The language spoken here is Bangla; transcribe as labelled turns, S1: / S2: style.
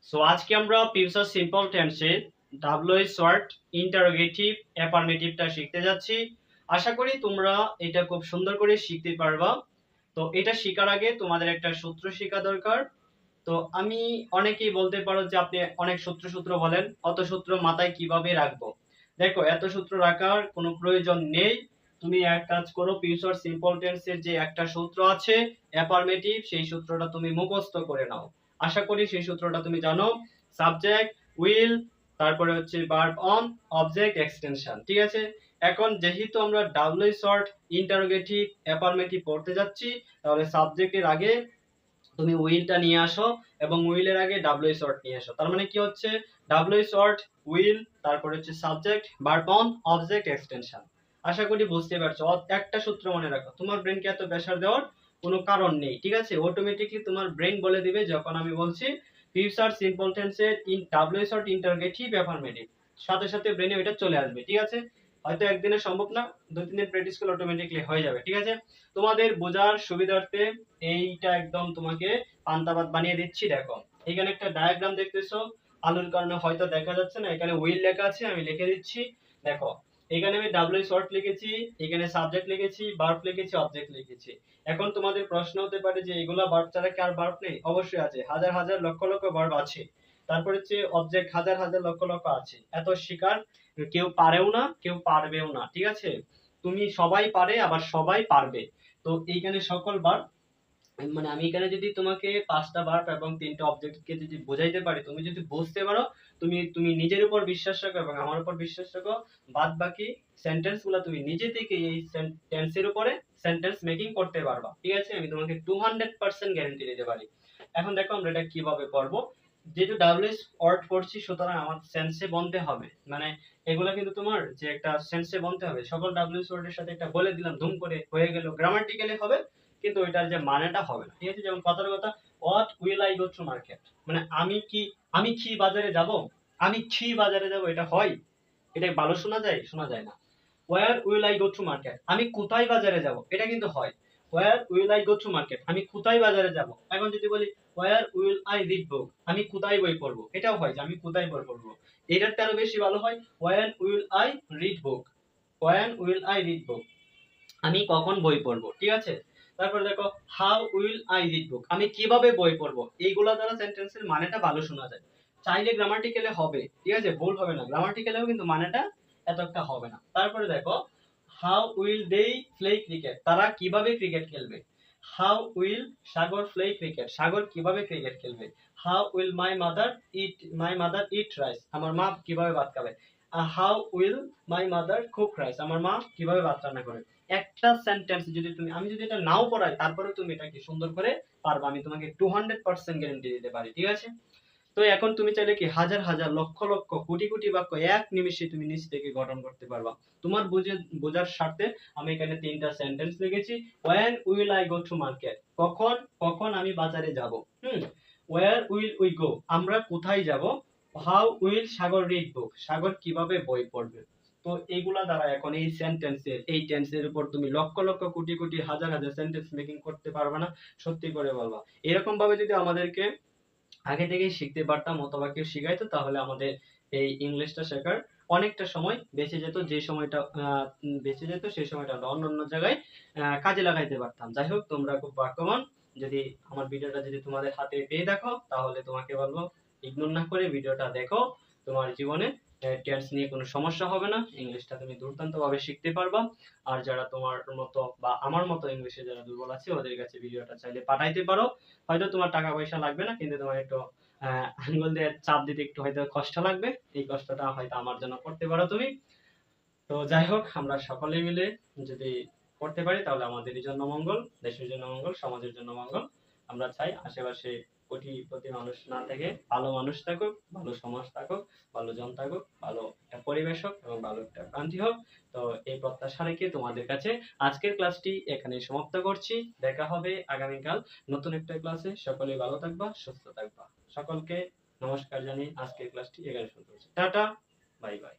S1: সো আজকে আমরা ফিউচার সিম্পল টেন্সে ডাব্লিউএইচ শর্ট ইন্টারোগেটিভ অ্যাফার্মেটিভটা শিখতে যাচ্ছি। আশা করি তোমরা এটা খুব সুন্দর করে শিখতে পারবা। তো এটা শেখার আগে তোমাদের একটা সূত্র শেখা দরকার। তো আমি অনেকেই বলতে পারো যে আপনি অনেক সূত্র বলেন, অত সূত্র মাথায় কিভাবে রাখবো? দেখো, এত সূত্র রাখার কোনো প্রয়োজন নেই। তুমি এক কাজ করো, ফিউচার সিম্পল টেন্সের যে একটা সূত্র আছে অ্যাফার্মেটিভ, সেই সূত্রটা তুমি মুখস্থ করে নাও। আশা করি সেই সূত্রটা তুমি জানো। সাবজেক্ট, উইল, তারপরে হচ্ছে ভার্ব অন, অবজেক্ট, এক্সটেনশন। ঠিক আছে? এখন যেহেতু আমরা ডাব্লিউ শর্ট ইন্টারোগেটিভ অ্যাফার্মেটিভ পড়তে যাচ্ছি, তাহলে সাবজেক্টের আগে তুমি উইলটা নিয়ে আসো এবং উইলের আগে ডাব্লিউ শর্ট নিয়ে আসো। তার মানে কি হচ্ছে? ডাব্লিউ শর্ট, উইল, তারপর হচ্ছে subject, verb on, object, extension. আশা করি বুঝতে পারছো। একটা সূত্র মনে রাখো, তোমার ব্রেনকে এত প্রেসার দেওয়ার কোনো কারণ নেই। ঠিক আছে? অটোমেটিকলি তোমার ব্রেন বলে দিবে যখন আমি বলছি ফিউচার সিম্পল টেন্সের in W short interrogative affirmative, সাথে সাথে ব্রেনে ওইটা চলে আসবে। ঠিক আছে? হয়তো একদিনে সম্ভব না, 2-3 দিন প্র্যাকটিস করলে অটোমেটিকলি হয়ে যাবে। ঠিক আছে? তোমাদের বোঝার সুবিধার্থে এইটা একদম তোমাকে পান্তাভাত বানিয়ে দিচ্ছি। দেখো, এখানে একটা ডায়াগ্রাম দেখতেছো, আলোর কারণে হয়তো দেখা যাচ্ছে না। এখানে উইল লেখা আছে, আমি লিখে দিচ্ছি। দেখো, এখানে আমি ডাব্লিউ শর্ট লিখেছি, এখানে সাবজেক্ট লিখেছি, ভার্ব লিখেছি, অবজেক্ট লিখেছি। এখন তোমাদের প্রশ্ন হতে পারে যে এগুলা ভার্ব ছাড়া কি আর ভার্ব নেই? অবশ্যই আছে, হাজার হাজার লক্ষ লক্ষ ভার্ব আছে। তারপর হচ্ছে অবজেক্ট হাজার হাজার লক্ষ লক্ষ আছে। এত শিকার কেউ পারেও না, কেউ পারবেও না। ঠিক আছে? তুমি সবাই পারে, আবার সবাই পারবে। তো এইখানে সকল ভার্ব, মানে আমি এখানে যদি তোমাকে 5টা ভার্ব এবং 3টা অবজেক্টকে যদি বোঝাইতে পারি, তুমি যদি বুঝতে পারো, তুমি তুমি নিজের উপর বিশ্বাস রাখো এবং আমার উপর বিশ্বাস রাখো, বাদ বাকি সেন্টেন্স গুলা তুমি নিজে থেকে এই টেন্সের উপরে সেন্টেন্স মেকিং করতে পারবা। ঠিক আছে? আমি তোমাকে 200% গ্যারান্টি দিতে পারি। এখন দেখো আমরা এটা কিভাবে করব। যেহেতু ডাব্লিউএস ওয়ার্ড পড়ছি, সুতরাং আমার সেন্সে বলতে হবে। মানে এগুলা কিন্তু তোমার যে একটা সেন্সে বলতে হবে। সকল ডাব্লিউএস ওয়ার্ডের সাথে একটা বলে দিলাম, ধুম করে হয়ে গেল, গ্রামাটিক্যালি হবে, কিন্তু ওইটার যে মানেটা হবে না। ঠিক আছে? যেমন কথার কথা, what will I go to market, মানে আমি কি বাজারে যাব, আমি কি বাজারে যাব, এটা হয়? এটা ভালো শোনা যায়? শোনা যায় না। Where will I go to market, আমি কোথায় বাজারে যাব, এটা কিন্তু হয়। Where will I go to market, আমি কোথায় বাজারে যাব। এখন যদি বলি where will I read book, আমি কোথায় বই পড়বো, এটাও হয় যে আমি কোথায় বই পড়বো। এটার আরো বেশি ভালো হয়, when will I read book, when will I read book, আমি কখন বই পড়বো। ঠিক আছে? তারপর দেখো, how will I read book, আমি কিভাবে বই পড়বো। এইগুলা দ্বারা সেন্টেন্সের মানেটা ভালো শোনা যায়। চাইলে গ্রামাটিক্যালে হবে, ঠিক আছে, ভুল হবে না, গ্রামাটিক্যালেও কিন্তু মানেটা এত একটা হবে না। তারপরে দেখো, how will they play cricket, তারা কিভাবে ক্রিকেট খেলবে। How will Sagar play cricket, Sagar কিভাবে ক্রিকেট খেলবে। How will my mother eat rice, আমার মা কিভাবে ভাত খাবে। How will my mother cook rice, আমার মা কিভাবে ভাত রান্না করে। একটা সেন্টেন্স যদি আমি যদি এটা নাও পড়াই, তারপরে তুমি এটাকে সুন্দর করে পারবা, আমি তোমাকে 200% গ্যারান্টি দিতে পারি। ঠিক আছে? তো এখন তুমি চাইলে কি হাজার হাজার লক্ষ লক্ষ কোটি কোটি বাক্য এক নিমিষে তুমি নিজ থেকে গঠন করতে পারবা। তোমার বোঝার স্বার্থে আমি এখানে 3টা সেন্টেন্স লিখেছি। When will I go to market, কখন কখন আমি বাজারে যাব। ওয়্যার উইল উই গো, আমরা কোথায় যাব। How will Sagar read book, Sagar কিভাবে বই পড়বে। তো এইগুলা দ্বারা এখন এই সেন্টেন্সের, এই টেন্সের উপর তুমি লক্ষ লক্ষ কোটি কোটি হাজার হাজার সেন্টেন্স মেকিং করতে পারবে না। সত্যি করে বলবা, এরকম ভাবে যদি আমাদেরকে আগে থেকেই শিখতে পারতাম অথবা কেউ শিখাইতো, তাহলে আমাদের এই ইংলিশটা শেখার অনেকটা সময় বেঁচে যেত। যে সময়টা বেঁচে যেত, সেই সময়টা আমরা অন্য অন্য জায়গায় কাজে লাগাইতে পারতাম। যাই হোক, তোমরা খুব ভাগ্যবান। যদি আমার ভিডিওটা যদি তোমাদের হাতে পেয়ে দেখো, তাহলে তোমাকে বলবো ইগনোর না করে ভিডিওটা দেখো। তোমার জীবনে টেন্স নিয়ে কোনো সমস্যা হবে না, ইংলিশটা তুমি দুর্দান্ত ভাবে শিখতে পারবা। আর যারা তোমার মতো বা আমার মতো ইংলিশে যারা দুর্বল আছে, ওদের কাছে ভিডিওটা চাইলে পাঠাইতে পারো। হয়তো তোমার টাকা পয়সা লাগবে না, কিন্তু তোমার একটু আঙ্গুল দিয়ে চাপ দিতে একটু হয়তো কষ্ট লাগবে। এই কষ্টটা হয়তো আমার জন্য করতে পারো তুমি। তো যাই হোক, আমরা সকলে মিলে যদি করতে পারি, তাহলে আমাদেরই জন্য মঙ্গল, দেশের জন্য মঙ্গল, সমাজের জন্য মঙ্গল। আমরা চাই আশেপাশে কোটিপতি মানুষ না থেকে ভালো মানুষ থাকুক, ভালো সমাজ থাকুক, ভালো জন থাকুক, ভালো একটা পরিবেশ হোক এবং ভালো একটা কান্ট্রি হোক। তো এই প্রত্যাশা রেখে তোমাদের কাছে আজকের ক্লাসটি এখানে সমাপ্ত করছি। দেখা হবে আগামীকাল নতুন একটা ক্লাসে। সকলে ভালো থাকবা, সুস্থ থাকবা। সকলকে নমস্কার জানিয়ে আজকের ক্লাসটি এখানে শুরু করছি। Tata, bye bye.